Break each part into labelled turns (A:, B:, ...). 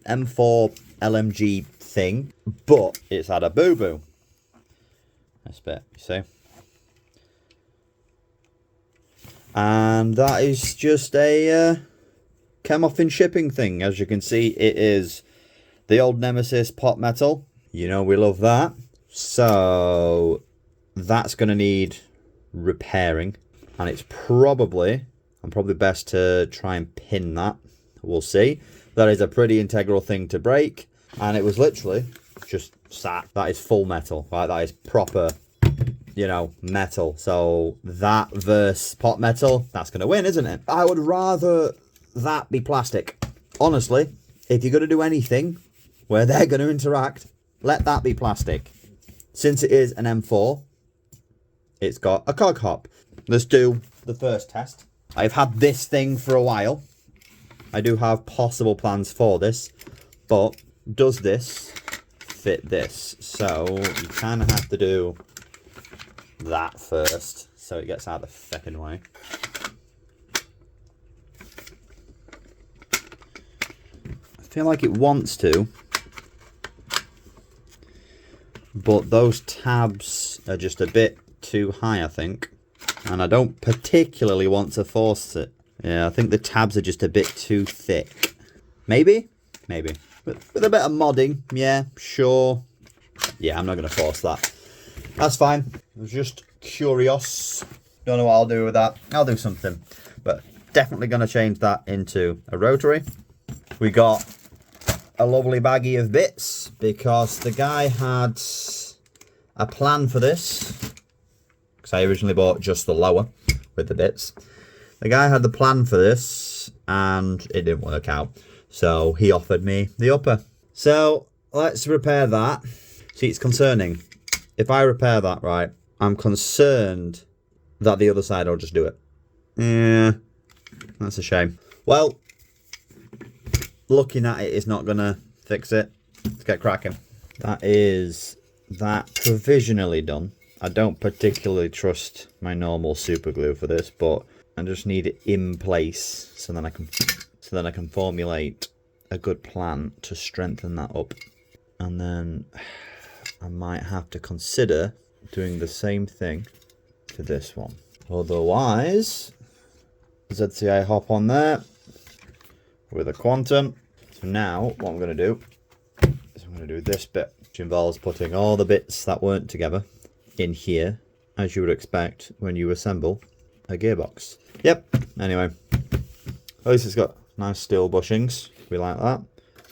A: M4 LMG thing, but it's had a boo-boo. This bit, you see? And that is just a came off in shipping thing. As you can see, it is the old Nemesis pot metal. You know we love that. So that's going to need repairing. And it's probably, I'm probably best to try and pin that. We'll see. That is a pretty integral thing to break. And it was literally just sat. That is full metal, right? That is proper, you know, metal. So that versus pot metal, that's going to win, isn't it? I would rather that be plastic. Honestly, if you're going to do anything where they're going to interact, let that be plastic. Since it is an M4, it's got a cog hop. Let's do the first test. I've had this thing for a while. I do have possible plans for this, but does this fit this? So you kind of have to do that first, so it gets out the fucking way. I feel like it wants to, but those tabs are just a bit too high, I think, and I don't particularly want to force it. Yeah, I think the tabs are just a bit too thick. Maybe with a bit of modding. Yeah, sure. Yeah, I'm not going to force that. That's fine. I was just curious. Don't know what I'll do with that. I'll do something. But definitely going to change that into a rotary. We got a lovely baggie of bits because the guy had a plan for this. Because I originally bought just the lower with the bits. The guy had the plan for this and it didn't work out. So he offered me the upper. So let's repair that. See, it's concerning. If I repair that right, I'm concerned that the other side will just do it. Yeah, that's a shame. Well, looking at it is not going to fix it. Let's get cracking. That is that provisionally done. I don't particularly trust my normal super glue for this, but I just need it in place so then I can formulate a good plan to strengthen that up. And then I might have to consider doing the same thing to this one. Otherwise, ZCI hop on there with a quantum. So now what I'm going to do is I'm going to do this bit, which involves putting all the bits that weren't together in here, as you would expect when you assemble a gearbox. Yep, anyway, at least it's got nice steel bushings. We like that.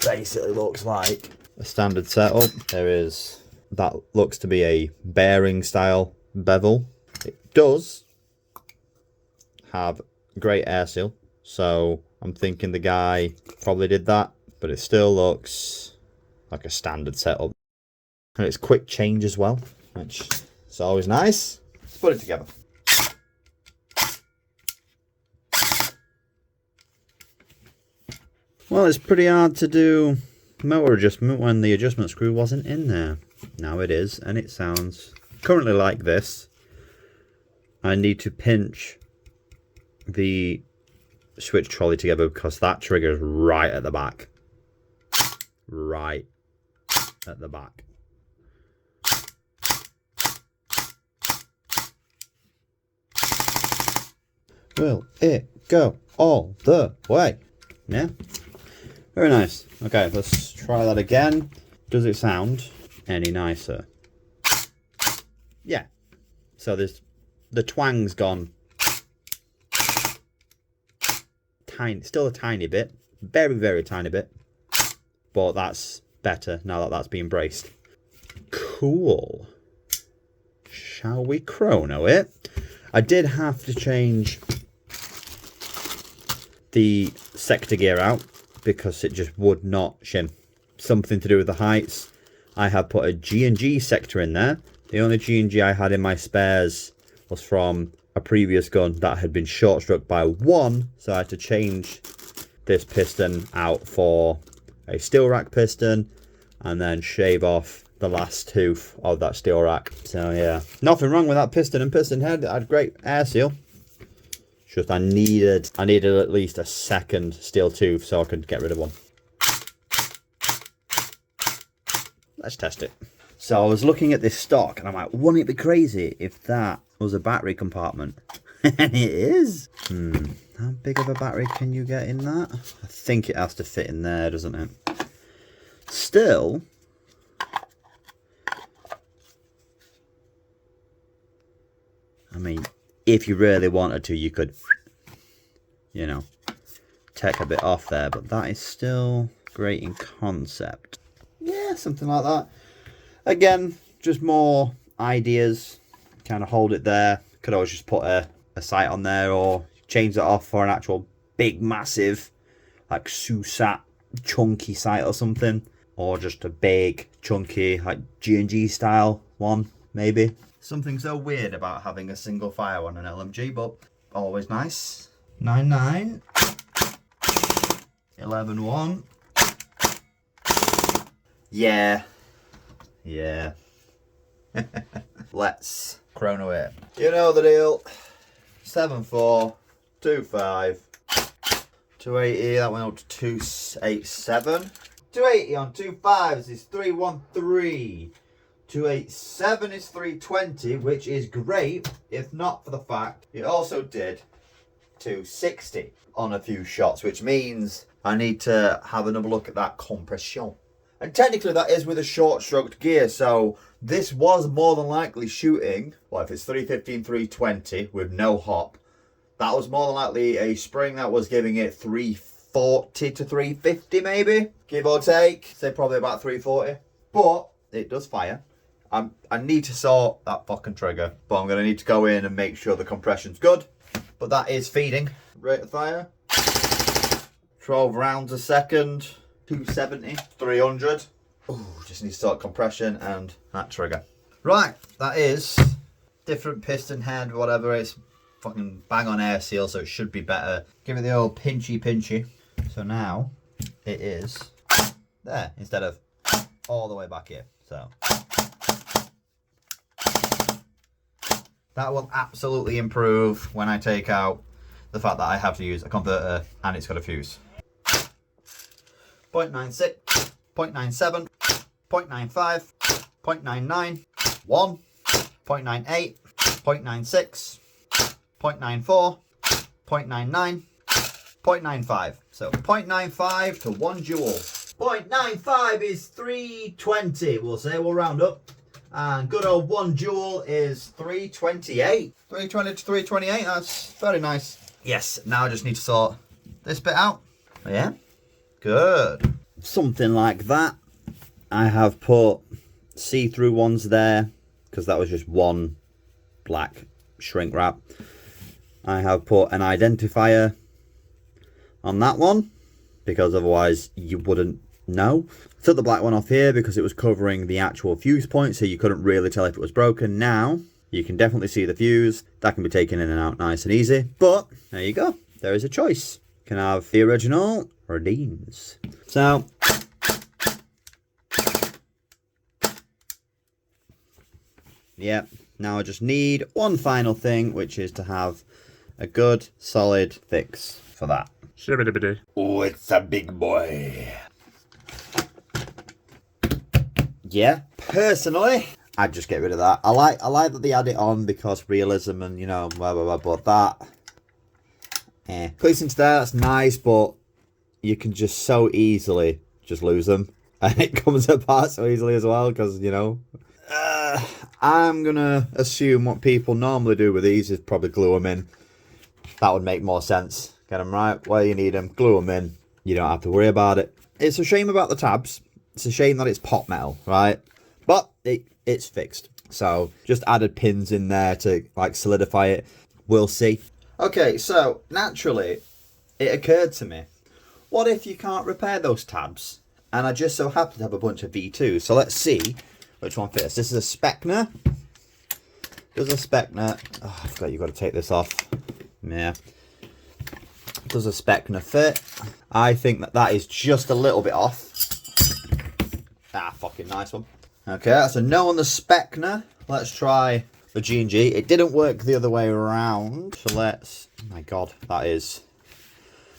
A: Basically looks like a standard setup. There is, that looks to be a bearing style bevel. It does have great air seal, so I'm thinking the guy probably did that, but it still looks like a standard setup. And it's quick change as well, which is always nice. Let's put it together. Well, it's pretty hard to do motor adjustment when the adjustment screw wasn't in there. Now it is, and it sounds currently like this. I need to pinch the switch trolley together because that trigger is right at the back. Right at the back. Will it go all the way? Yeah. Very nice. Okay, let's try that again. Does it sound any nicer? Yeah. So there's the twang's gone. Tiny, still a tiny bit. Very, very tiny bit. But that's better now that that's been braced. Cool. Shall we chrono it? I did have to change the sector gear out because it just would not shim. Something to do with the heights. I have put a G&G sector in there. The only G&G I had in my spares was from a previous gun that had been short struck by one, so I had to change this piston out for a steel rack piston and then shave off the last tooth of that steel rack. So yeah, nothing wrong with that piston and piston head. It had great air seal. Just I needed at least a second steel tooth so I could get rid of one. let's test it. So I was looking at this stock and I'm like, wouldn't it be crazy if that was a battery compartment? And it is. How big of a battery can you get in that? I think it has to fit in there, doesn't it? Still, I mean, if you really wanted to, you could, you know, take a bit off there, but that is still great in concept. Yeah, something like that. Again, just more ideas. Kind of hold it there. Could always just put a sight on there or change it off for an actual big, massive, like SUSAT chunky sight or something. Or just a big, chunky, like G&G style one, maybe. Something so weird about having a single fire on an LMG, but always nice. 9.9. 11.1. Yeah. Yeah. Let's chrono it. You know the deal. 7.4. 2.5. 280. That went up to 287. 280 on 2.5s is 313. 287 is 320, which is great, if not for the fact it also did 260 on a few shots, which means I need to have another look at that compression. And technically that is with a short stroked gear, so this was more than likely shooting, well, if it's 315, 320 with no hop, that was more than likely a spring that was giving it 340 to 350 maybe, give or take, say probably about 340, but it does fire. I need to sort that fucking trigger, but I'm going to need to go in and make sure the compression's good, but that is feeding. Rate of fire, 12 rounds a second, 270, 300. Ooh, just need to sort compression and that trigger. Right, that is different piston head, whatever, it's fucking bang on air seal, so it should be better. Give it the old pinchy. So now it is there instead of all the way back here. So that will absolutely improve when I take out the fact that I have to use a converter and it's got a fuse. 0.96, 0.97, 0.95, 0.99, 1, 0.98, 0.96, 0.94, 0.99, 0.95. So 0.95 to 1 joule. 0.95 is 320, we'll say, we'll round up. And good old 1 joule is 328. 320 to 328, that's very nice. Yes, now I just need to sort this bit out. Yeah, good. Something like that. I have put see-through ones there, because that was just one black shrink wrap. I have put an identifier on that one, because otherwise you wouldn't know. Took the black one off here because it was covering the actual fuse point, so you couldn't really tell if it was broken. Now you can definitely see the fuse. That can be taken in and out nice and easy. But there you go. There is a choice. You can have the original or Dean's. So yeah, now I just need one final thing, which is to have a good solid fix for that. Oh, it's a big boy. Yeah, personally, I'd just get rid of that. I like that they add it on because realism and, you know, blah, blah, blah, but that, Cleats into there, that's nice, but you can just so easily just lose them. And it comes apart so easily as well, because, you know, I'm going to assume what people normally do with these is probably glue them in. That would make more sense. Get them right where you need them, glue them in. You don't have to worry about it. It's a shame about the tabs. It's a shame that it's pot metal, right? But it's fixed. So just added pins in there to like solidify it. We'll see. Okay, so naturally it occurred to me, what if you can't repair those tabs? And I just so happen to have a bunch of V2. So let's see which one fits. This is a Spectre. Does a Spectre. Oh, I forgot you've got to take this off. Yeah. Does a Spectre fit? I think that is just a little bit off. Ah, fucking nice one. Okay, that's a no on the Spectre. Let's try the G&G. It didn't work the other way around. So let's... Oh my god, that is...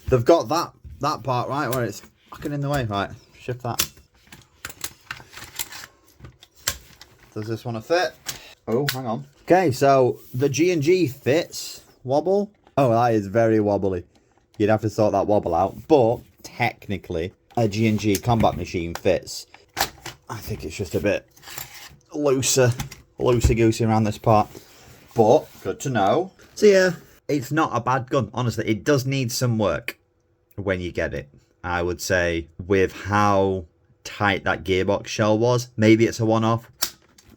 A: They've got that part right where it's fucking in the way. Right, shift that. Does this one fit? Oh, hang on. Okay, so the G&G fits. Wobble. Oh, that is very wobbly. You'd have to sort that wobble out. But technically, a G&G combat machine fits. I think it's just a bit loosey-goosey around this part. But, good to know. So yeah, it's not a bad gun. Honestly, it does need some work when you get it. I would say with how tight that gearbox shell was, maybe it's a one-off.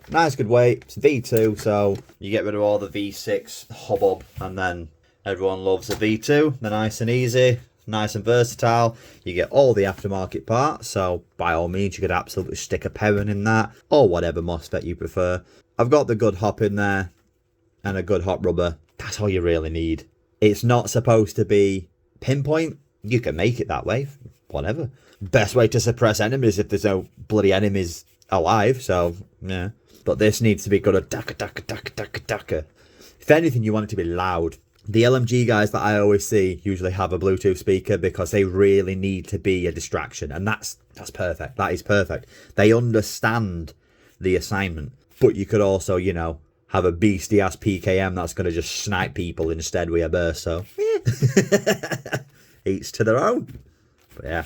A: Nice good weight. It's V2, so you get rid of all the V6 hubbub, and then everyone loves the V2. They're nice and easy, nice and versatile. You get all the aftermarket parts, so by all means you could absolutely stick a Perrin in that, or whatever MOSFET you prefer. I've got the good hop in there, and a good hot rubber. That's all you really need. It's not supposed to be pinpoint. You can make it that way, whatever. Best way to suppress enemies if there's no bloody enemies alive, so yeah. But this needs to be good at Dakka, Dakka, Dakka, Dakka, Dakka. If anything, you want it to be loud. The LMG guys that I always see usually have a Bluetooth speaker because they really need to be a distraction. And that's perfect. That is perfect. They understand the assignment. But you could also, you know, have a beastie-ass PKM that's going to just snipe people instead with a burst. So, each to their own. But yeah.